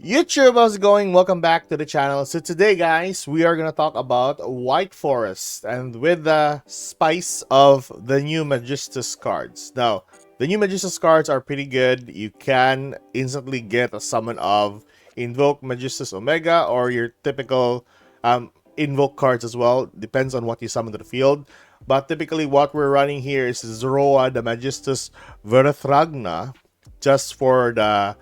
YouTube, how's it going? Welcome back to the channel. So today, guys, we are going to talk about White Forest and with the spice of the new Magistus cards. Now, the new Magistus cards are pretty good. You can instantly get a summon of Invoke Magistus Omega or your typical Invoke cards as well. Depends on what you summon to the field. But typically what we're running here is Zoroa, the Magistus Verthragna, just for the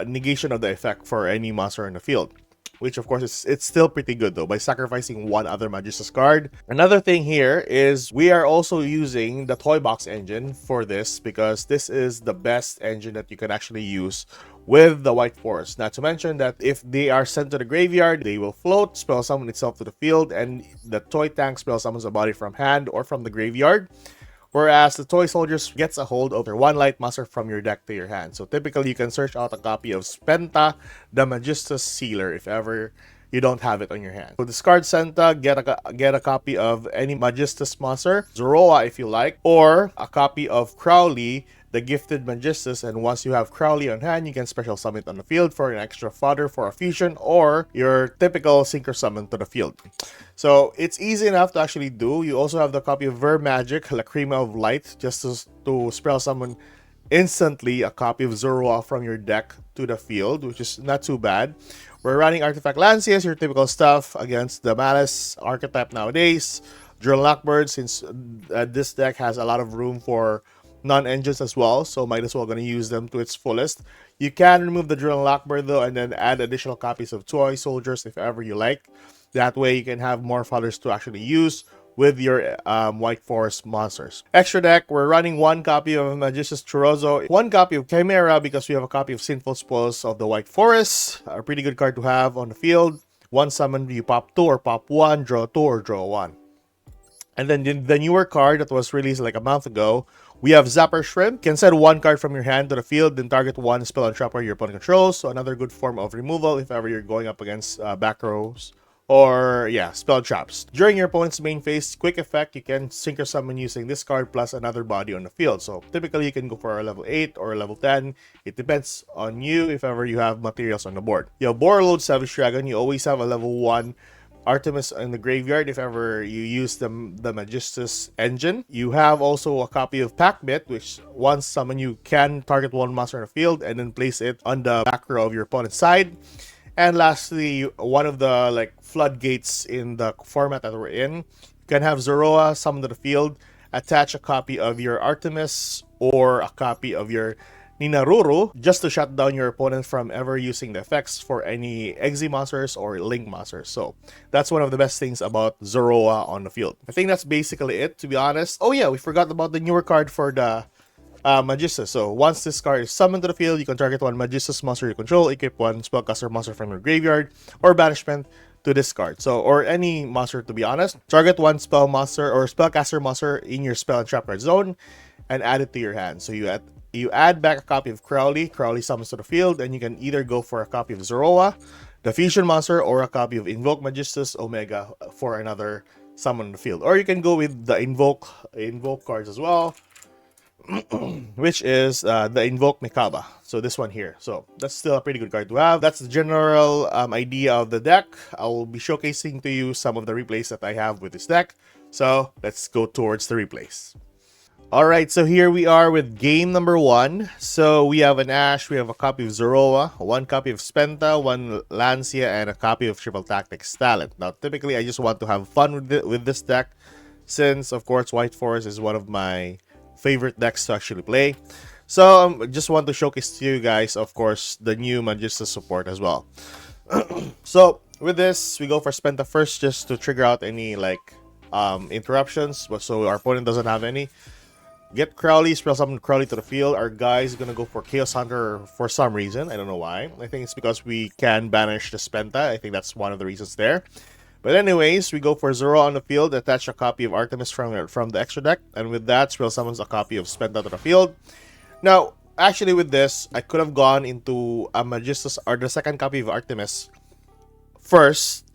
negation of the effect for any monster in the field, which of course it's still pretty good though by sacrificing one other Magistus card. Another thing here is we are also using the toy box engine for this because this is the best engine that you can actually use with the White Forest. Not to mention that if they are sent to the graveyard, they will float, spell summon itself to the field, and the toy tank spell summons a body from hand or from the graveyard. Whereas the Toy Soldiers gets a hold of their one light monster from your deck to your hand. So typically you can search out a copy of Spenta, the Magistus Sealer, if ever you don't have it on your hand. So discard Senta, get a copy of any Magistus monster, Zoroa if you like, or a copy of Crowley, the Gifted Magistus, and once you have Crowley on hand, you can special summon it on the field for an extra fodder for a fusion or your typical synchro summon to the field. So it's easy enough to actually do. You also have the copy of Vermagic, Lacrima of Light, just to spell summon instantly a copy of Zoroa from your deck to the field, which is not too bad. We're running Artifact Lancias, your typical stuff against the Malice archetype nowadays. Drill Lockbird, since this deck has a lot of room for non-engines as well, so might as well gonna use them to its fullest. You can remove the Drill Lockbird though and then add additional copies of Toy Soldiers if ever you like. That way you can have more fodders to actually use with your White Forest monsters. Extra deck, we're running one copy of Magistus Chorozo, one copy of Chimera because we have a copy of Sinful Spoils of the White Forest, a pretty good card to have on the field. One summon, you pop 2 or pop 1, draw 2 or draw 1. And then the newer card that was released like a month ago, we have Zapper Shrimp. Can send one card from your hand to the field, then target one spell and trapper your opponent controls. So another good form of removal if ever you're going up against back rows or spell traps. During your opponent's main phase, quick effect, you can synchro summon using this card plus another body on the field. So typically you can go for a level 8 or a level 10. It depends on you if ever you have materials on the board. You have Borreload Savage Dragon. You always have a level 1 Artemis in the graveyard if ever you use the Magistus engine. You have also a copy of Packbit, which once summoned you can target one monster in the field and then place it on the back row of your opponent's side. And lastly, one of the floodgates in the format that we're in, you can have Zoroa summon to the field, attach a copy of your Artemis or a copy of your Ninaruru just to shut down your opponent from ever using the effects for any Exe monsters or Link monsters. So that's one of the best things about Zoroa on the field. I think that's basically it, to be honest. Oh yeah, we forgot about the newer card for the Magistus. So once this card is summoned to the field, you can target one Magistus monster you control, equip one spellcaster monster from your graveyard, or banishment to this card. So, or any monster, to be honest. Target one spell monster or spellcaster monster in your spell and trap card zone and add it to your hand. So you add back a copy of Crowley. Crowley summons to the field, and you can either go for a copy of Zoroa, the Fusion monster, or a copy of Invoke Magistus Omega for another summon on the field. Or you can go with the Invoke cards as well, which is the Invoke Mikaba. So this one here. So that's still a pretty good card to have. That's the general idea of the deck. I will be showcasing to you some of the replays that I have with this deck. So let's go towards the replays. Alright, so here we are with game number 1. So we have an Ash, we have a copy of Zoroa, one copy of Spenta, one Lancia, and a copy of Triple Tactics Talent. Now, typically, I just want to have fun with this deck since, of course, White Forest is one of my favorite decks to actually play. So, I just want to showcase to you guys, of course, the new Magistus support as well. So, with this, we go for Spenta first just to trigger out any, interruptions, so our opponent doesn't have any. Get Crowley, spell summon Crowley to the field. Our guy is gonna go for Chaos Hunter for some reason. I don't know why. I think it's because we can banish the Spenta. I think that's one of the reasons there. But anyways, we go for Zoroa on the field, attach a copy of Artemis from the extra deck, and with that, spell summons a copy of Spenta to the field. Now, actually with this, I could have gone into a Magistus or the second copy of Artemis first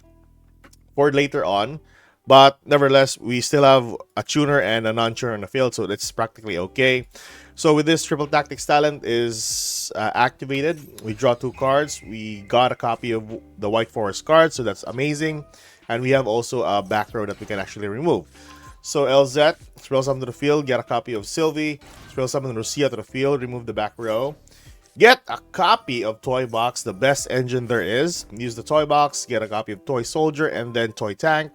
for later on. But nevertheless, we still have a tuner and a non-tuner in the field, so it's practically okay. So with this, Triple Tactics Talent is activated. We draw 2 cards. We got a copy of the White Forest card, so that's amazing. And we have also a back row that we can actually remove. So LZ, spell summon to the field, get a copy of Sylvie. Spell summon Lucia to the field, remove the back row. Get a copy of Toy Box, the best engine there is. Use the Toy Box, get a copy of Toy Soldier, and then Toy Tank.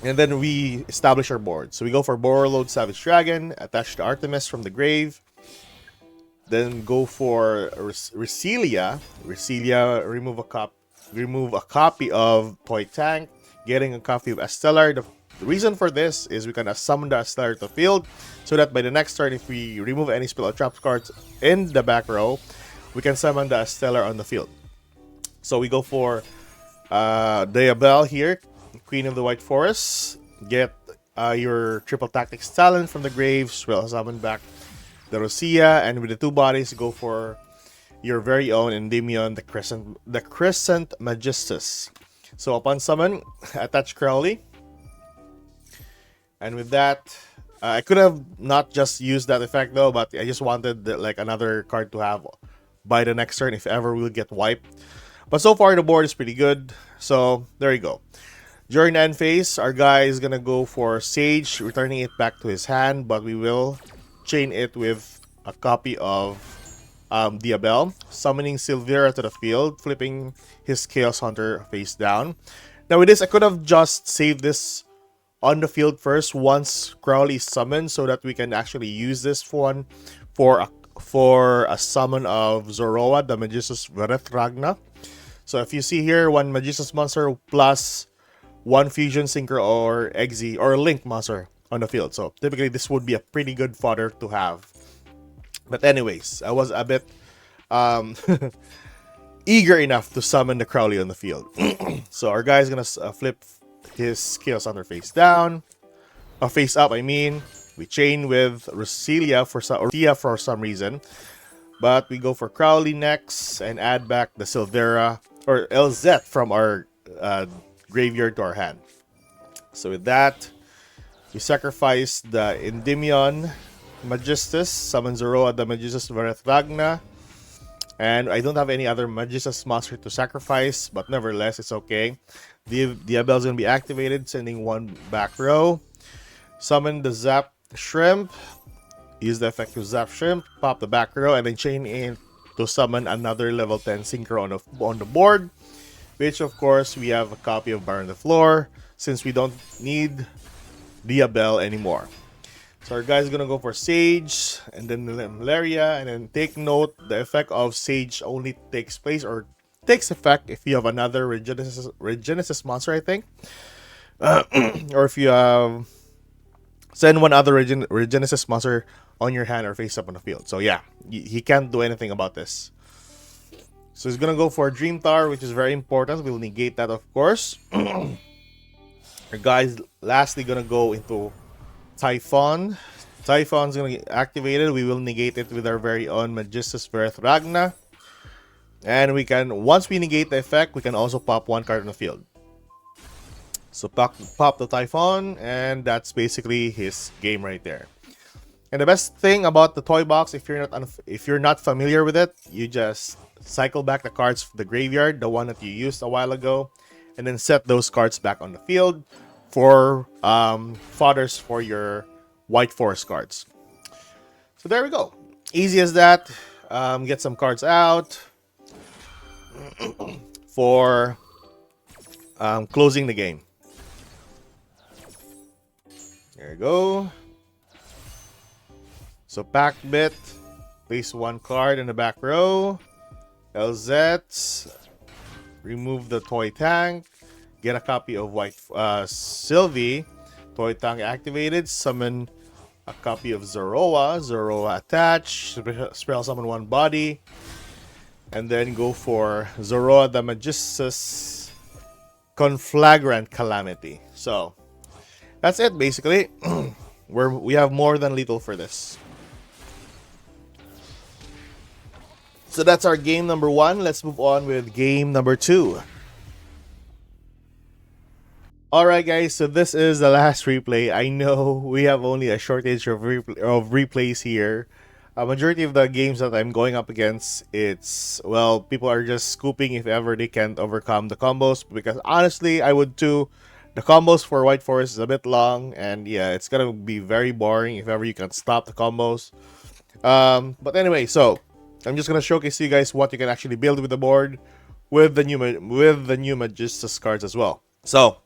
And then we establish our board. So we go for Borreload Savage Dragon, attach the Artemis from the grave. Then go for Reselia. Reselia, remove a copy of Toy Tank, getting a copy of Astellar. The reason for this is we can summon the Astellar to the field, so that by the next turn, if we remove any spell or trap cards in the back row, we can summon the Astellar on the field. So we go for Diabel here, Queen of the White Forest. Get your Triple Tactics Talent from the grave, spell summon back the Rosia, and with the 2 bodies, go for your very own Endymion, the Crescent Magistus. So upon summon, attach Crowley. And with that, I could have not just used that effect though, but I just wanted like another card to have by the next turn if ever we'll get wiped. But so far the board is pretty good. So there you go. During the end phase, our guy is gonna go for Sage, returning it back to his hand, but we will chain it with a copy of Diabel, summoning Silvera to the field, flipping his Chaos Hunter face down. Now with this, I could have just saved this on the field first once Crowley is summoned, so that we can actually use this one for a summon of Zoroa, the Magistus Vereth-Ragna. So if you see here, 1 Magistus monster plus 1 Fusion Synchro or Exe or Link monster on the field. So typically this would be a pretty good fodder to have. But anyways, I was a bit eager enough to summon the Crowley on the field. So our guy is gonna flip his Chaos Hunter face down, face up. I mean, we chain with Roselia for some reason, but we go for Crowley next and add back the Silvera or LZ from our graveyard to our hand. So with that, we sacrifice the Endymion Magistus, summon Zoroa the Magistus Vereth-Ragna, and I don't have any other Magistus monster to sacrifice, but nevertheless, it's okay. The Diabel is going to be activated, sending 1 back row. Summon the Zap Shrimp, use the effective Zap Shrimp, pop the back row, and then chain in to summon another level 10 Synchro on the board, which of course we have a copy of Bar on the Floor, since we don't need Diabel anymore. So our guy's gonna go for Sage, and then Malaria, and then take note, the effect of Sage only takes place or takes effect if you have another Regenesis monster, I think. Or if you send 1 other Regenesis monster on your hand or face up on the field. So yeah, he can't do anything about this. So he's gonna go for Dream Tower, which is very important. We'll negate that, of course. Our guy's lastly gonna go into Typhon. Typhon's gonna get activated. We will negate it with our very own Magistus Vereth-Ragna. And we can, once we negate the effect, we can also pop 1 card on the field. So pop the Typhon, and that's basically his game right there. And the best thing about the toy box, if you're not familiar with it, you just cycle back the cards from the graveyard, the one that you used a while ago, and then set those cards back on the field for fodders for your White Forest cards. So there we go. Easy as that. Get some cards out for closing the game. There you go. So pack bit, place 1 card in the back row. LZ, remove the Toy Tank, get a copy of White Sylvie. Toy Tank activated, summon a copy of Zoroa. Zoroa attach, spell summon 1 body, and then go for Zoroa the Magistus Conflagrant Calamity. So that's it basically. We have more than lethal for this. So that's our game number 1. Let's move on with game number 2. Alright guys, so this is the last replay. I know we have only a shortage of, replays here. A majority of the games that I'm going up against, it's, well, people are just scooping if ever they can't overcome the combos. Because honestly, I would too. The combos for White Forest is a bit long, and yeah, it's gonna be very boring if ever you can stop the combos. But anyway, so I'm just gonna showcase to you guys what you can actually build with the board with the new Magistus cards as well. So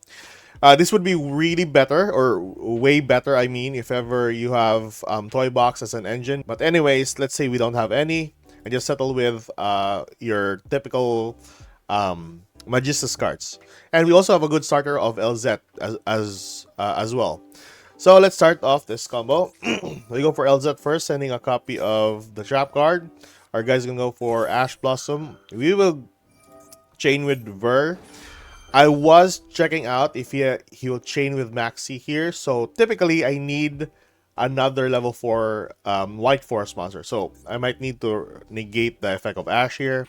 this would be really better, or way better, I mean, if ever you have Toy Box as an engine. But anyways, let's say we don't have any, and just settle with your typical Magistus cards. And we also have a good starter of LZ as well. So let's start off this combo. We go for LZ first, sending a copy of the trap card. Our guys gonna go for Ash Blossom. We will chain with Ver. I was checking out if he will chain with Maxi here. So typically I need another level 4 White Forest monster. So I might need to negate the effect of Ash here.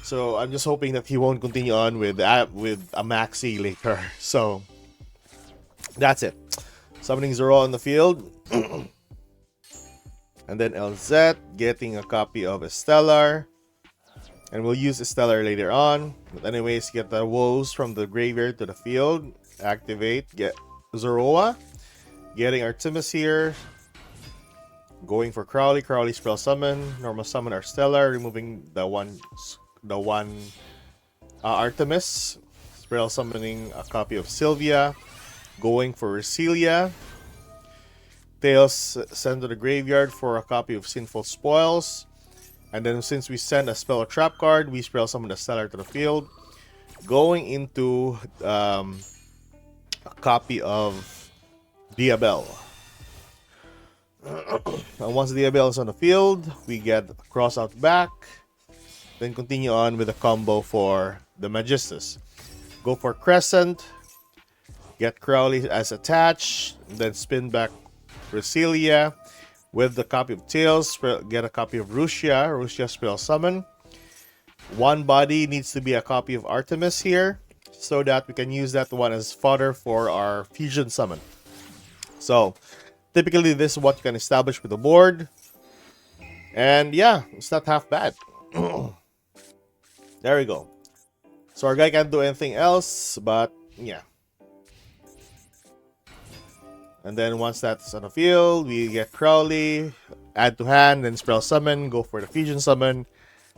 So I'm just hoping that he won't continue on with a Maxi later. So that's it. Summoning Zero on the field. And then LZ getting a copy of Stellar. And we'll use Stellar later on. But anyways, get the woes from the graveyard to the field. Activate. Get Zoroa. Getting Artemis here. Going for Crowley. Crowley spell summon. Normal summon our Stellar. Removing the one Artemis. Spell summoning a copy of Sylvia. Going for Resilia. Tails send to the graveyard for a copy of Sinful Spoils. And then since we send a spell or trap card, we spell summon the Stellar to the field. Going into a copy of Diabel. And once Diabel is on the field, we get Cross Out back. Then continue on with the combo for the Magistus. Go for Crescent. Get Crowley as attached. Then spin back Resilia. With the copy of Tails, get a copy of Rusia. Rusia spell summon. One body needs to be a copy of Artemis here, so that we can use that one as fodder for our fusion summon. So typically this is what you can establish with the board. And yeah, it's not half bad. There we go. So our guy can't do anything else, but yeah. And then once that's on the field, we get Crowley, add to hand, then spell summon, go for the fusion summon,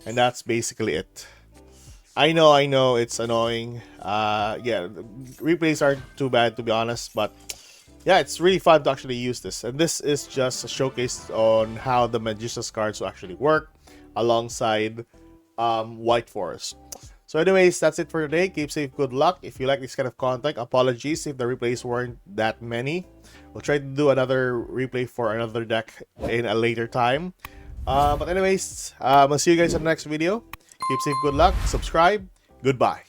and that's basically it. I know, it's annoying. Yeah, replays aren't too bad to be honest, but yeah, it's really fun to actually use this. And this is just a showcase on how the Magistus cards will actually work alongside White Forest. So anyways, that's it for today. Keep safe, good luck. If you like this kind of content, apologies if the replays weren't that many. We'll try to do another replay for another deck in a later time. But anyways, I'll see you guys in the next video. Keep safe, good luck, subscribe, goodbye.